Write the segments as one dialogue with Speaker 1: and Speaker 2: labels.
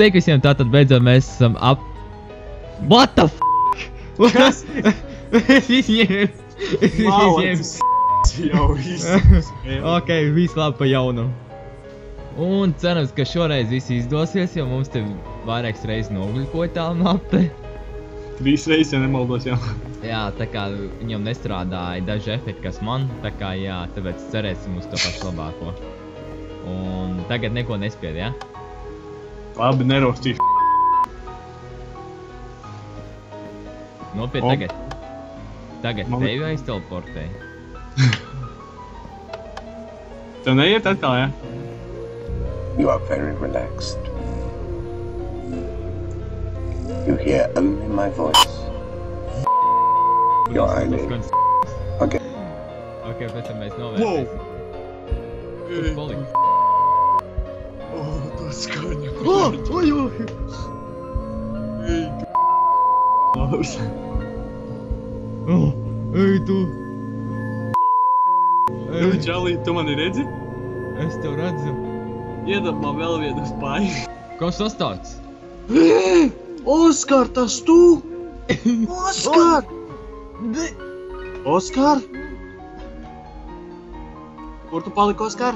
Speaker 1: Sveiki visiem, tātad beidzot mēs esam ap... What the f***?
Speaker 2: Kas?
Speaker 1: Es izņēmu.
Speaker 2: Malacis jau viss.
Speaker 1: Ok, viss labi pa jaunu. Un cerams, ka šoreiz viss izdosies, jo mums te vairākas reizes nogļukoja tā mape.
Speaker 2: 3 reizes, ja nemaldos jau.
Speaker 1: Jā, tā kā viņam nestrādāja daži efekti, kas man, tā kā jā, tāpēc cerēsim uz to pašu labāko. Un tagad neko nespied, jā?
Speaker 2: Labi, nerostīšu.
Speaker 1: Nopiet tagad. Tagad tevi aizteleportēji.
Speaker 2: Tev neiet atkal, jā?
Speaker 3: You are very relaxed. You hear only my voice. Your eyelids. Okay.
Speaker 1: Ok, pēc tam mēs novērtēsim. Kur palika?
Speaker 2: Tu skaņa.
Speaker 1: Oj! Ej, tu!
Speaker 2: Čalī, tu mani redzi?
Speaker 1: Es tev redzu.
Speaker 2: Iedod man vēl vienu spāju.
Speaker 1: Kas tas tāds?
Speaker 2: Oskar, tas tu? Oskar! Oskar? Kur tu paliki, Oskar?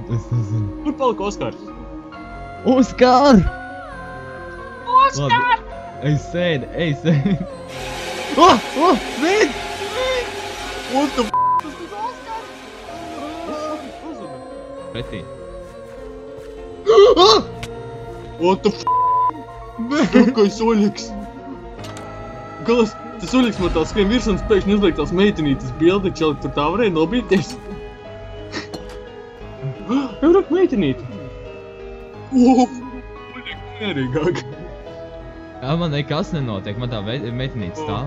Speaker 1: Es nezinu.
Speaker 2: Kur paliki, Oskar?
Speaker 1: Oskar! Oskar! Ej, sēdi, ej, sēdi. Sēdi!
Speaker 2: What the f***?
Speaker 1: Pretī.
Speaker 2: What the f***? Tukais oļiks. Galas, tas oļiks man tā skrien virs un pēkšņi uzliek tās meitenītes bildi, čali, tur tā varēja nobīties. Jau rak meitenīti. Oļik mierīgāk.
Speaker 1: Jā, man nekas nenotiek, man tā meitenīte stāv.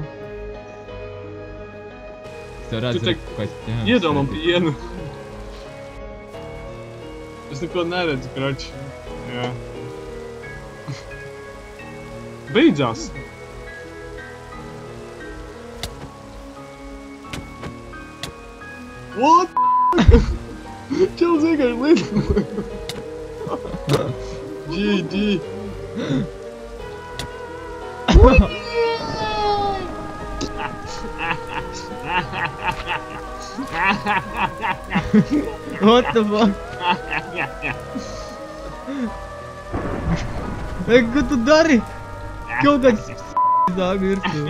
Speaker 1: Es tev redzu, ka es...
Speaker 2: Iedod man pienu. Es neko neredzu, krač. Jā. Beidzās. What? Čels vienkārši lietoja. GG.
Speaker 1: What the fuck? Ej, ko tu dari? Kaut kāds s*** zāk virsū.